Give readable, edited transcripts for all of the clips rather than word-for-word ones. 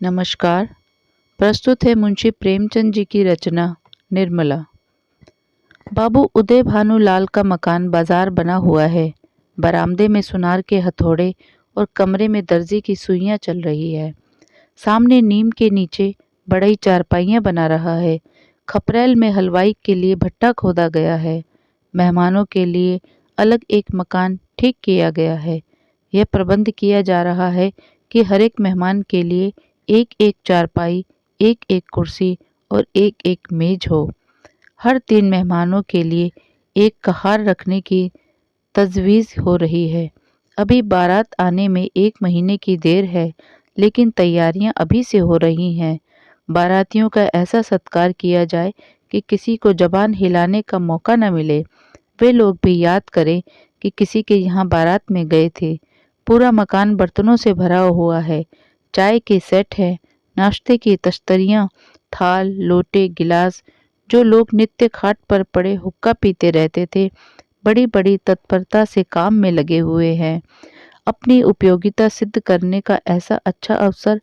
नमस्कार। प्रस्तुत है मुंशी प्रेमचंद जी की रचना निर्मला। बाबू उदय भानुलाल का मकान बाजार बना हुआ है। बरामदे में सुनार के हथौड़े और कमरे में दर्जी की सुइयां चल रही है। सामने नीम के नीचे बड़ई चारपाइयां बना रहा है। खपरेल में हलवाई के लिए भट्टा खोदा गया है। मेहमानों के लिए अलग एक मकान ठीक किया गया है। यह प्रबंध किया जा रहा है कि हर एक मेहमान के लिए एक एक चारपाई, एक एक कुर्सी और एक एक मेज हो। हर 3 मेहमानों के लिए एक कहार रखने की तजवीज़ हो रही है। अभी बारात आने में 1 महीने की देर है, लेकिन तैयारियां अभी से हो रही हैं। बारातियों का ऐसा सत्कार किया जाए कि किसी को जबान हिलाने का मौका न मिले। वे लोग भी याद करें कि किसी के यहाँ बारात में गए थे। पूरा मकान बर्तनों से भरा हुआ है। चाय के सेट है, नाश्ते की तश्तरियाँ, थाल, लोटे, गिलास। जो लोग नित्य खाट पर पड़े हुक्का पीते रहते थे, बड़ी बड़ी तत्परता से काम में लगे हुए हैं। अपनी उपयोगिता सिद्ध करने का ऐसा अच्छा अवसर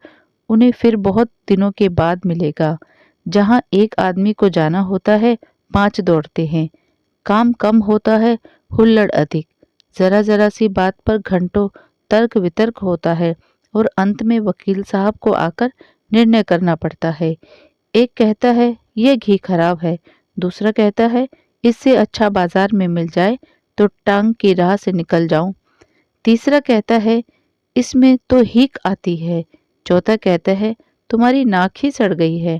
उन्हें फिर बहुत दिनों के बाद मिलेगा। जहाँ एक आदमी को जाना होता है, 5 दौड़ते हैं। काम कम होता है, हुल्लड़ अधिक। जरा जरा सी बात पर घंटों तर्क वितर्क होता है और अंत में वकील साहब को आकर निर्णय करना पड़ता है। एक कहता है ये घी खराब है, दूसरा कहता है इससे अच्छा बाजार में मिल जाए तो टांग की राह से निकल जाऊं, तीसरा कहता है इसमें तो हीक आती है, चौथा कहता है तुम्हारी नाक ही सड़ गई है,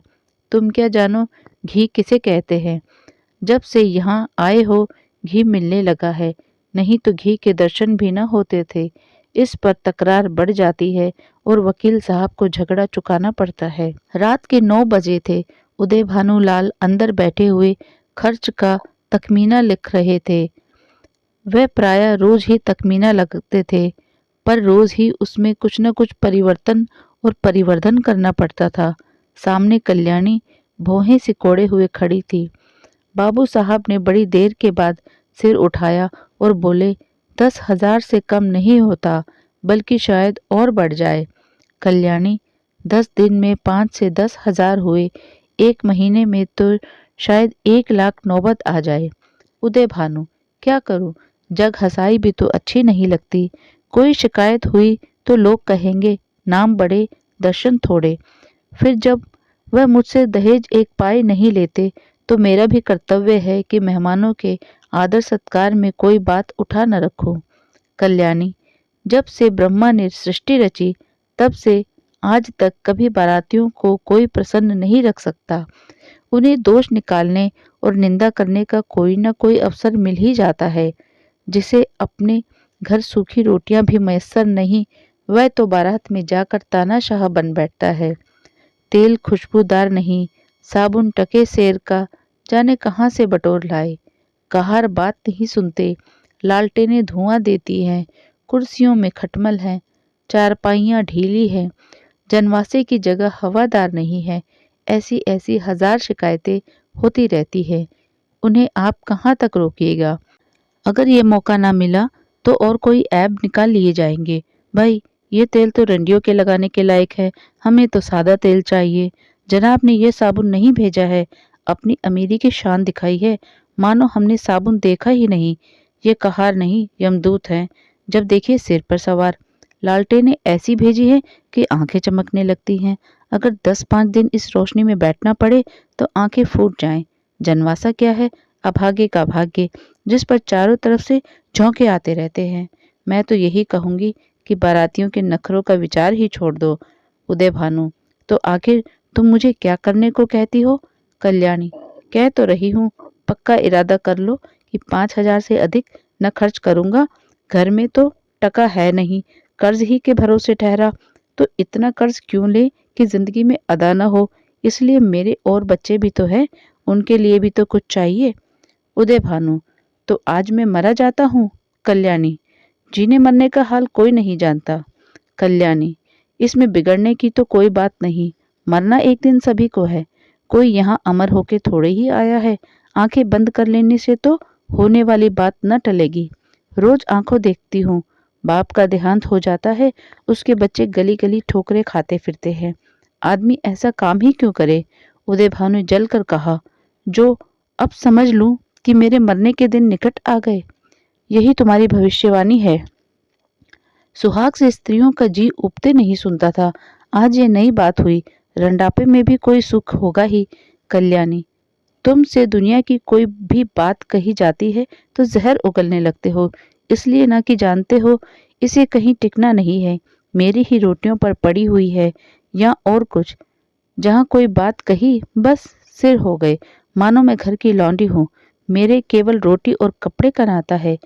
तुम क्या जानो घी किसे कहते हैं। जब से यहाँ आए हो घी मिलने लगा है, नहीं तो घी के दर्शन भी न होते थे। इस पर तकरार बढ़ जाती है और वकील साहब को झगड़ा चुकाना पड़ता है। रात के 9 बजे थे। उदय भानुलाल अंदर बैठे हुए खर्च का तखमीना लिख रहे थे। वह प्रायः रोज ही तखमीना लगते थे, पर रोज ही उसमें कुछ न कुछ परिवर्तन और परिवर्धन करना पड़ता था। सामने कल्याणी भौहें सिकोड़े हुए खड़ी थी। बाबू साहब ने बड़ी देर के बाद सिर उठाया और बोले, 10,000 से कम नहीं होता, बल्कि शायद और बढ़ जाए। कल्याणी, 10 दिन में 5 से 10,000 हुए, 1 महीने में तो शायद 1 लाख नौबत आ जाए। उदय भानु, क्या करूं, जग हंसाई भी तो अच्छी नहीं लगती। कोई शिकायत हुई तो लोग कहेंगे नाम बड़े दर्शन थोड़े। फिर जब वह मुझसे दहेज 1 पाई नहीं लेते तो मेरा भी कर्तव्य है कि मेहमानों के आदर सत्कार में कोई बात उठा न रखूं। कल्याणी, जब से ब्रह्मा ने सृष्टि रची तब से आज तक कभी बारातियों को कोई प्रसन्न नहीं रख सकता। उन्हें दोष निकालने और निंदा करने का कोई न कोई अवसर मिल ही जाता है। जिसे अपने घर सूखी रोटियां भी मयस्सर नहीं, वह तो बारात में जाकर तानाशाह बन बैठता है। तेल खुशबूदार नहीं, साबुन टके सेर का जाने कहाँ से बटोर लाए। कहार बात नहीं सुनते, लालटेनें धुआं देती हैं, कुर्सियों में खटमल है, चारपाइयाँ ढीली हैं, जनवासे की जगह हवादार नहीं है। ऐसी ऐसी 1000 शिकायतें होती रहती है। उन्हें आप कहाँ तक रोकिएगा। अगर ये मौका ना मिला तो और कोई ऐब निकाल लिए जाएंगे। भाई, ये तेल तो रंडियों के लगाने के लायक है, हमें तो सादा तेल चाहिए। जनाब ने ये साबुन नहीं भेजा है, अपनी अमीरी की शान दिखाई है, मानो हमने साबुन देखा ही नहीं। ये कहार नहीं, यमदूत हैं, जब देखिए सिर पर सवार। लालटेनें ऐसी भेजी है कि आंखें चमकने लगती हैं। अगर 10-5 दिन इस रोशनी में बैठना पड़े तो आंखें फूट जाएं। जनवासा क्या है, अभागे का भाग्य, जिस पर चारों तरफ से झोंके आते रहते हैं। मैं तो यही कहूंगी कि बारातियों के नखरों का विचार ही छोड़ दो। उदय भानु, तो आखिर तुम मुझे क्या करने को कहती हो। कल्याणी, कह तो रही हूँ, पक्का इरादा कर लो कि 5,000 से अधिक न खर्च करूंगा। घर में तो टका है नहीं, कर्ज ही के भरोसे ठहरा, तो इतना कर्ज क्यों ले कि जिंदगी में अदा न हो। इसलिए मेरे और बच्चे भी तो हैं, उनके लिए भी तो कुछ चाहिए। उदय भानु, तो आज मैं मरा जाता हूँ। कल्याणी, जीने मरने का हाल कोई नहीं जानता। कल्याणी, इसमें बिगड़ने की तो कोई बात नहीं, मरना एक दिन सभी को है। कोई यहाँ अमर होके थोड़े ही आया है। आंखें बंद कर लेने से तो होने वाली बात न टलेगी। रोज आंखों देखती हूँ, बाप का देहांत हो जाता है, उसके बच्चे गली गली ठोकरे खाते फिरते हैं। आदमी ऐसा काम ही क्यों करे? उदय भानु ने जलकर कहा। जो अब समझ लूं कि मेरे मरने के दिन निकट आ गए। यही तुम्हारी भविष्यवाणी है। सुहाग से स्त्रियों का जी उबते नहीं सुनता था। आज ये नई बात हुई। रंडापे में भी कोई सुख होगा ही। कल्याणी, तुमसे दुनिया की कोई भी बात कही जाती है तो जहर उगलने लगते हो। इसलिए ना कि जानते हो इसे कहीं टिकना नहीं है, मेरी ही रोटियों पर पड़ी हुई है या और कुछ। जहाँ कोई बात कही बस सिर हो गए, मानो मैं घर की लौंडी हूँ। मेरे केवल रोटी और कपड़े का नाता है।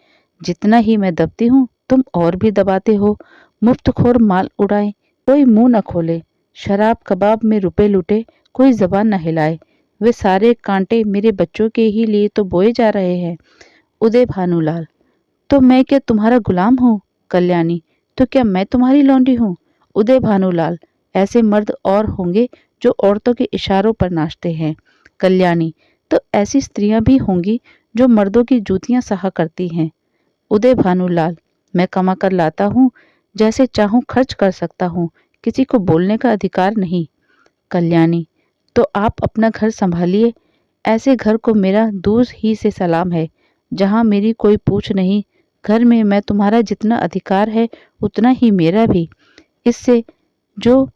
जितना ही मैं दबती हूँ तुम और भी दबाते हो। मुफ्तखोर माल उड़ाए, कोई मुंह न खोले। शराब कबाब में रुपए लुटे, कोई जबान न हिलाए। वे सारे कांटे मेरे बच्चों के ही लिए तो बोए जा रहे हैं। उदय भानुलाल, तो मैं क्या तुम्हारा गुलाम हूँ? कल्याणी, तो क्या मैं तुम्हारी लौंडी हूँ? उदय भानुलाल, ऐसे मर्द और होंगे जो औरतों के इशारों पर नाचते हैं। कल्याणी, तो ऐसी स्त्रियां भी होंगी जो मर्दों की जूतियां सहा करती हैं। उदय भानुलाल, मैं कमा कर लाता हूँ, जैसे चाहूं खर्च कर सकता हूँ, किसी को बोलने का अधिकार नहीं। कल्याणी, तो आप अपना घर संभालिए। ऐसे घर को मेरा दूर ही से सलाम है, जहाँ मेरी कोई पूछ नहीं। घर में मैं तुम्हारा जितना अधिकार है उतना ही मेरा भी, इससे जो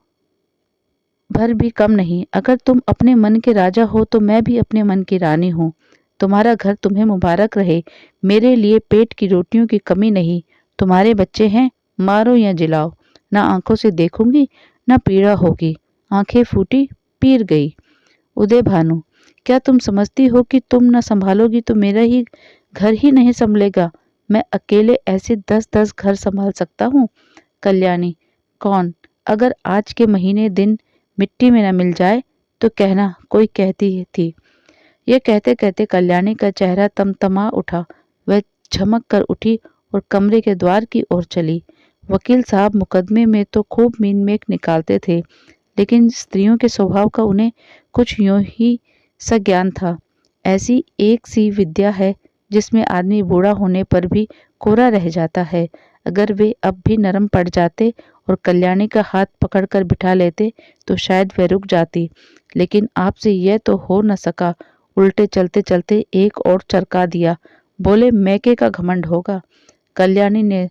भर भी कम नहीं। अगर तुम अपने मन के राजा हो तो मैं भी अपने मन की रानी हूँ। तुम्हारा घर तुम्हें मुबारक रहे। मेरे लिए पेट की रोटियों की कमी नहीं। तुम्हारे बच्चे हैं, मारो या जिलाओ। ना आंखों से देखूंगी ना पीड़ा होगी। आंखें फूटी, पीर गई। उदय भानु, क्या तुम समझती हो कि तुम न संभालोगी तो मेरा ही घर ही नहीं संभलेगा? मैं अकेले ऐसे 10-10 घर संभाल सकता हूँ। कल्याणी, कौन? अगर आज के महीने दिन मिट्टी में न मिल जाए तो कहना कोई कहती थी। यह कहते कहते कल्याणी का चेहरा तमतमा उठा। वह झमक कर उठी और कमरे के द्वार की ओर चली। वकील साहब मुकदमे में तो खूब मीन मेख निकालते थे, लेकिन स्त्रियों के स्वभाव का उन्हें कुछ यूं ही सा ज्ञान था। ऐसी एक सी विद्या है जिसमें आदमी बूढ़ा होने पर भी कोरा रह जाता है। अगर वे अब भी नरम पड़ जाते और कल्याणी का हाथ पकड़कर बिठा लेते तो शायद वह रुक जाती, लेकिन आपसे यह तो हो न सका। उल्टे चलते चलते एक और चरका दिया। बोले, मैके का घमंड होगा। कल्याणी ने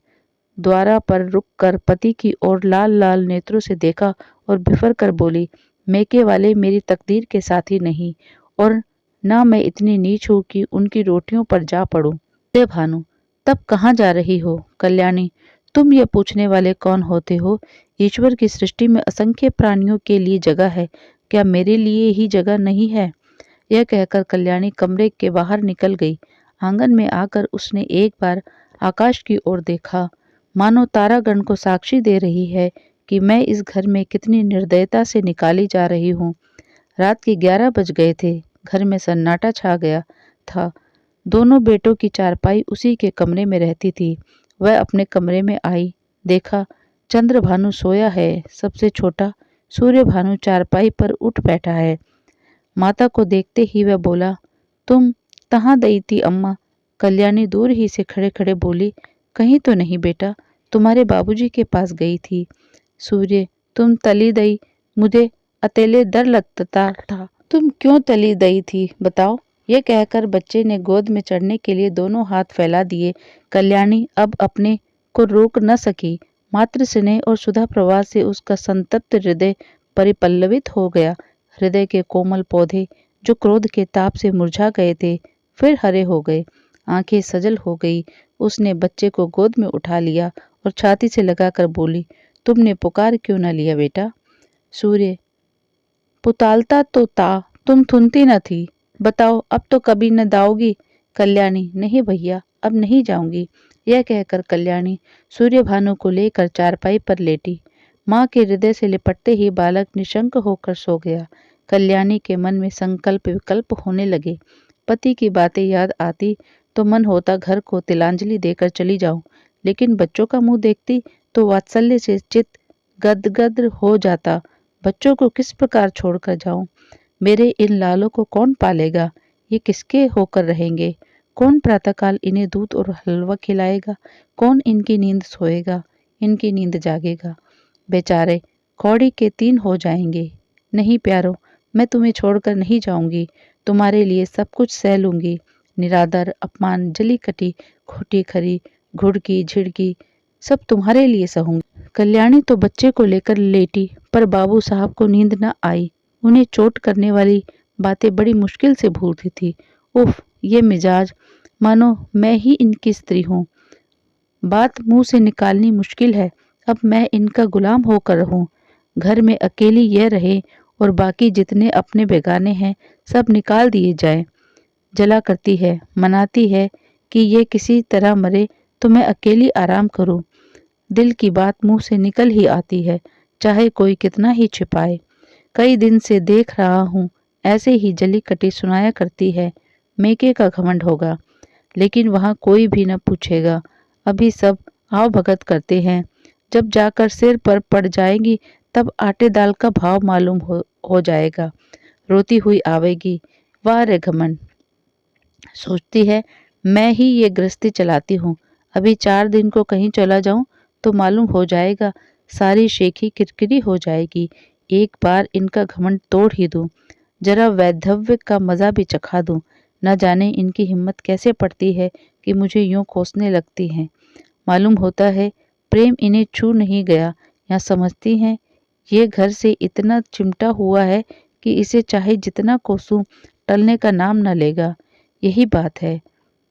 द्वारा पर रुककर पति की ओर लाल लाल नेत्रों से देखा और बिफर कर बोली, मैके वाले मेरी तकदीर के साथी नहीं, और न मैं इतनी नीच हूं कि उनकी रोटियों पर जा पड़ूं। उदय भानु, तब कहाँ जा रही हो? कल्याणी, तुम ये पूछने वाले कौन होते हो? ईश्वर की सृष्टि में असंख्य प्राणियों के लिए जगह है, क्या मेरे लिए ही जगह नहीं है? यह कहकर कल्याणी कमरे के बाहर निकल गई। आंगन में आकर उसने एक बार आकाश की ओर देखा, मानो तारागण को साक्षी दे रही है कि मैं इस घर में कितनी निर्दयता से निकाली जा रही हूँ। रात के 11 बज गए थे। घर में सन्नाटा छा गया था। दोनों बेटों की चारपाई उसी के कमरे में रहती थी। वह अपने कमरे में आई, देखा चंद्र भानु सोया है। सबसे छोटा सूर्य भानु चारपाई पर उठ बैठा है। माता को देखते ही वह बोला, तुम कहाँ गई थी अम्मा? कल्याणी दूर ही से खड़े खड़े बोली, कहीं तो नहीं बेटा, तुम्हारे बाबूजी के पास गई थी। सूर्य, तुम तली दई, मुझे अकेले डर लगता था। तुम क्यों तली दई थी बताओ? यह कहकर बच्चे ने गोद में चढ़ने के लिए दोनों हाथ फैला दिए। कल्याणी अब अपने को रोक न सकी। मातृ स्नेह और सुधा प्रवाह से उसका संतप्त हृदय परिपल्लवित हो गया। हृदय के कोमल पौधे जो क्रोध के ताप से मुरझा गए थे, फिर हरे हो गए। आंखें सजल हो गई। उसने बच्चे को गोद में उठा लिया और छाती से लगाकर बोली, तुमने पुकार क्यों न लिया बेटा? सूर्य, पुतालता तो ता, तुम थुनती न थी। बताओ अब तो कभी न दाओगी? कल्याणी, नहीं भैया, अब नहीं जाऊंगी। यह कहकर कल्याणी सूर्य भानु को लेकर चारपाई पर लेटी। माँ के हृदय से लिपटते ही बालक निशंक होकर सो गया। कल्याणी के मन में संकल्प विकल्प होने लगे। पति की बातें याद आती तो मन होता घर को तिलांजलि देकर चली जाऊं, लेकिन बच्चों का मुंह देखती तो वात्सल्य से चित्त गदगद हो जाता। बच्चों को किस प्रकार छोड़कर जाऊं? मेरे इन लालों को कौन पालेगा? ये किसके होकर रहेंगे? कौन प्रातःकाल इन्हें दूध और हलवा खिलाएगा? कौन इनकी नींद सोएगा, इनकी नींद जागेगा? बेचारे कौड़ी के 3 हो जाएंगे। नहीं प्यारो, मैं तुम्हें छोड़कर नहीं जाऊंगी, तुम्हारे लिए सब कुछ सह लूंगी। निरादर, अपमान, जली कटी, खोटी खरी, घुड़की झिड़की, सब तुम्हारे लिए सहूंगी। कल्याणी तो बच्चे को लेकर लेटी, पर बाबू साहब को नींद न आई। उन्हें चोट करने वाली बातें बड़ी मुश्किल से भूलती थी। उफ, ये मिजाज, मानो मैं ही इनकी स्त्री हूँ। बात मुंह से निकालनी मुश्किल है। अब मैं इनका गुलाम होकर रहूं। घर में अकेली यह रहे और बाकी जितने अपने बेगाने हैं सब निकाल दिए जाएं। जला करती है, मनाती है कि ये किसी तरह मरे तो मैं अकेली आराम करूं। दिल की बात मुंह से निकल ही आती है, चाहे कोई कितना ही छिपाए। कई दिन से देख रहा हूं, ऐसे ही जली कटी सुनाया करती है। मेके का घमंड होगा, लेकिन वहां कोई भी न पूछेगा। अभी सब आओ भगत करते हैं, जब जाकर सिर पर पड़ जाएगी तब आटे दाल का भाव मालूम हो जाएगा। रोती हुई आवेगी, वाह रे घमंड। सोचती है मैं ही ये गृहस्थी चलाती हूँ। अभी 4 दिन को कहीं चला जाऊं तो मालूम हो जाएगा, सारी शेखी किरकिरी हो जाएगी। एक बार इनका घमंड तोड़ ही दूं, जरा वैधव्य का मजा भी चखा दूं। न जाने इनकी हिम्मत कैसे पड़ती है कि मुझे यूं कोसने लगती हैं। मालूम होता है प्रेम इन्हें छू नहीं गया, या समझती हैं ये घर से इतना चिमटा हुआ है कि इसे चाहे जितना कोसूं टलने का नाम न लेगा। यही बात है,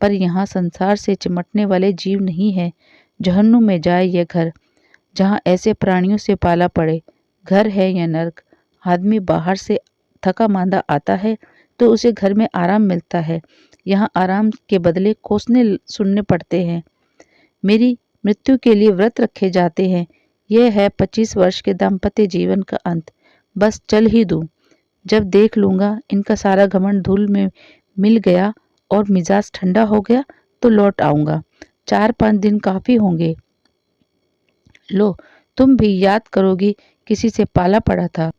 पर यहाँ संसार से चिमटने वाले जीव नहीं है। जहन्नुम में जाए यह घर, जहाँ ऐसे प्राणियों से पाला पड़े। घर है या नर्क। आदमी बाहर से थका मांदा आता है तो उसे घर में आराम मिलता है। यहाँ आराम के बदले कोसने सुनने पड़ते हैं। मेरी मृत्यु के लिए व्रत रखे जाते हैं। यह है 25 वर्ष के दाम्पत्य जीवन का अंत। बस चल ही दूं। जब देख लूंगा इनका सारा घमंड धूल में मिल गया और मिजाज ठंडा हो गया तो लौट आऊंगा। 4-5 दिन काफी होंगे। लो, तुम भी याद करोगी किसी से पाला पड़ा था।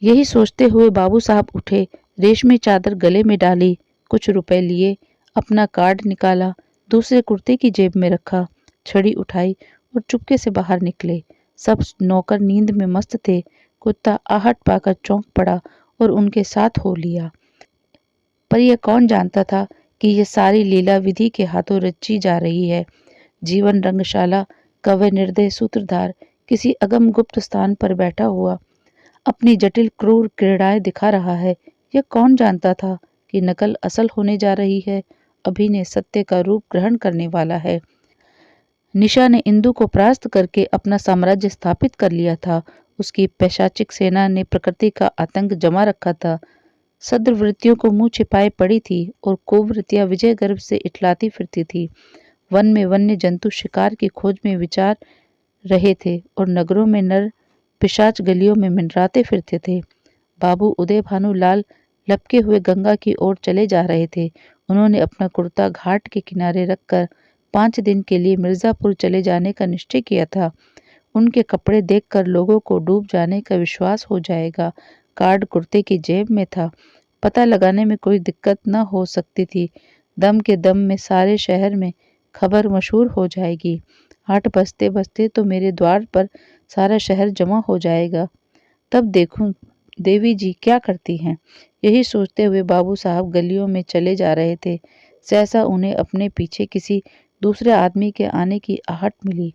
यही सोचते हुए बाबू साहब उठे, रेशमी चादर गले में डाली, कुछ रुपए लिए, अपना कार्ड निकाला, दूसरे कुर्ते की जेब में रखा, छड़ी उठाई और चुपके से बाहर निकले। सब नौकर नींद में मस्त थे। कुत्ता आहट पाकर चौंक पड़ा और उनके साथ हो लिया। पर यह कौन जानता था कि यह सारी लीला विधि के हाथों रची जा रही है। जीवन रंगशाला का वह निर्दय सूत्रधार किसी अगम गुप्त स्थान पर बैठा हुआ अपनी जटिल क्रूर क्रीड़ाएं दिखा रहा है। यह कौन जानता था कि नकल असल होने जा रही है, अभिनय सत्य का रूप ग्रहण करने वाला है। निशा ने इंदु को परास्त करके अपना साम्राज्य स्थापित कर लिया था। उसकी पैशाचिक सेना ने प्रकृति का आतंक जमा रखा था। सद्वृत्तियों को मुंह छिपाए पड़ी थी और कुवृत्तियां विजय गर्व से इठलाती फिरती थी। वन में वन्य जंतु शिकार की खोज में विचार रहे थे और नगरों में नर पिशाच गलियों में मंडराते फिरते थे। बाबू उदय भानु लाल लपके हुए गंगा की ओर चले जा रहे थे। उन्होंने अपना कुर्ता घाट के किनारे रखकर 5 दिन के लिए मिर्जापुर चले जाने का निश्चय किया था। उनके कपड़े देखकर लोगों को डूब जाने का विश्वास हो जाएगा। कार्ड कुर्ते की जेब में था। पता लगाने में कोई दिक्कत न हो सकती थी। दम के दम में सारे शहर में खबर मशहूर हो जाएगी। 8 बजते बजते तो मेरे द्वार पर सारा शहर जमा हो जाएगा। तब देखूं देवी जी क्या करती हैं। यही सोचते हुए बाबू साहब गलियों में चले जा रहे थे। सहसा उन्हें अपने पीछे किसी दूसरे आदमी के आने की आहट मिली।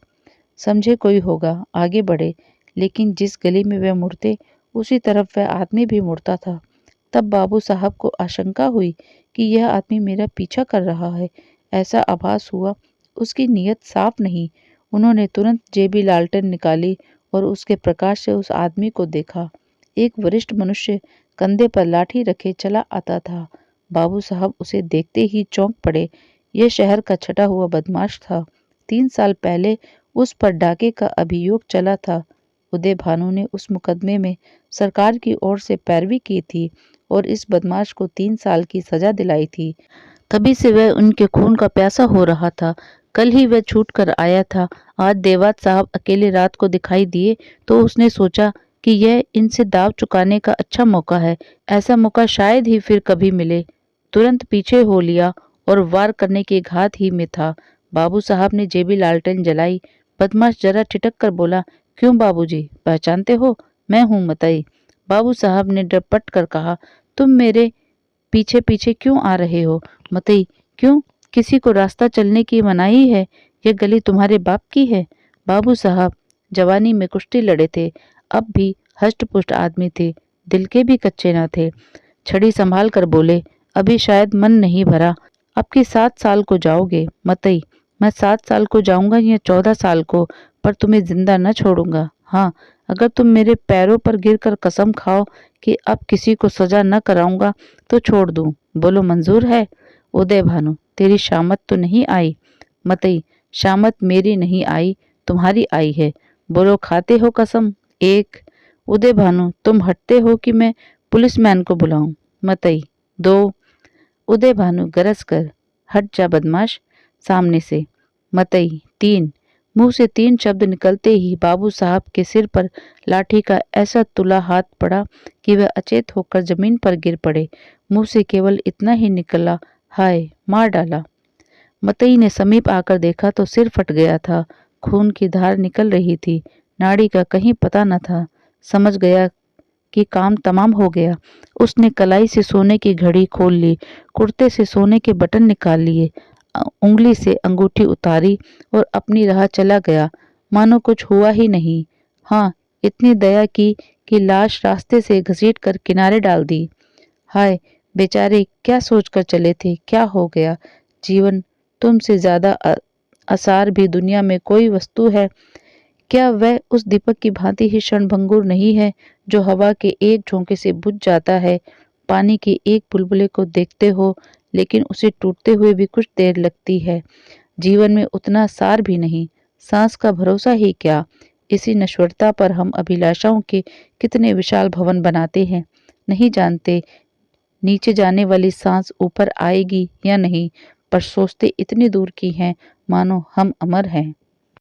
समझे कोई होगा, आगे बढ़े, लेकिन जिस गली में वह मुड़ते उसी तरफ वह आदमी भी मुड़ता था। तब बाबू साहब को आशंका हुई कि यह आदमी मेरा पीछा कर रहा है। ऐसा आभास हुआ उसकी नीयत साफ नहीं। उन्होंने तुरंत जेबी लालटेन निकाली और उसके प्रकाश से उस आदमी को देखा। एक वरिष्ठ मनुष्य कंधे पर लाठी रखे चला आता था। बाबू साहब उसे देखते ही चौंक पड़े। यह शहर का छटा हुआ बदमाश था। 3 साल पहले उस पर डाके का अभियोग चला था। उदय भानु ने उस मुकदमे में सरकार की ओर से पैरवी की थी और इस बदमाश को 3 साल की सजा दिलाई थी। तभी से वह उनके खून का प्यासा हो रहा था। कल ही वह छूट कर आया था। आज देवात साहब अकेले रात को दिखाई दिए तो उसने सोचा कि यह इनसे दाव चुकाने का अच्छा मौका है। ऐसा मौका शायद ही फिर कभी मिले। तुरंत पीछे हो लिया और वार करने की घात ही में था। बाबू साहब ने जेबी लालटेन जलाई। बदमाश जरा ठिठक कर बोला, क्यों बाबूजी, पहचानते हो? मैं हूँ मतई। बाबू साहब ने डपट कर कहा, तुम मेरे पीछे पीछे क्यों आ रहे हो? मतई, क्यों? किसी को रास्ता चलने की मनाही है? यह गली तुम्हारे बाप की है? बाबू साहब जवानी में कुश्ती लड़े थे, अब भी हष्ट पुष्ट आदमी थे, दिल के भी कच्चे न थे। छड़ी संभाल कर बोले, अभी शायद मन नहीं भरा, अब की 7 साल को जाओगे। मतई, मैं 7 साल को जाऊंगा या 14 साल को, पर तुम्हें जिंदा न छोड़ूंगा। हाँ, अगर तुम मेरे पैरों पर गिरकर कसम खाओ कि अब किसी को सजा न कराऊंगा तो छोड़ दूं। बोलो मंजूर है? उदय भानु, तेरी शामत तो नहीं आई? मतई, शामत मेरी नहीं आई, तुम्हारी आई है। बोलो खाते हो कसम? एक। उदय भानु, तुम हटते हो कि मैं पुलिसमैन को बुलाऊं? मतई, 2। उदय भानु गरज कर, हट जा बदमाश सामने से। मतई, 3। मुंह से 3 शब्द निकलते ही बाबू साहब के सिर पर लाठी का ऐसा तुला हाथ पड़ा कि वह अचेत होकर जमीन पर गिर पड़े। मुंह से केवल इतना ही निकला, हाय, मार डाला। मतई ने समीप आकर देखा तो सिर फट गया था, खून की धार निकल रही थी, नाड़ी का कहीं पता न था। समझ गया कि काम तमाम हो गया। उसने कलाई से सोने की घड़ी खोल ली, कुर्ते से सोने के बटन निकाल लिए, उंगली से अंगूठी उतारी और अपनी राह चला गया, मानो कुछ हुआ ही नहीं। हाँ, इतनी दया की कि लाश रास्ते से घसीट कर किनारे डाल दी। हाय, बेचारे क्या सोचकर चले थे, क्या हो गया? जीवन तुमसे ज्यादा आसार भी दुनिया में कोई वस्तु है? क्या वह उस दीपक की भांति ही क्षणभंगुर नहीं है जो हवा के एक झोंके से बुझ जाता है? पानी के एक बुलबुले को देखते हो, लेकिन उसे टूटते हुए भी कुछ देर लगती है। जीवन में उतना सार भी नहीं, सांस का भरोसा ही क्या? इसी नश्वरता पर हम अभिलाषाओं के कितने विशाल भवन बनाते हैं, नहीं जानते नीचे जाने वाली सांस ऊपर आएगी या नहीं, पर सोचते इतनी दूर की हैं मानो हम अमर हैं।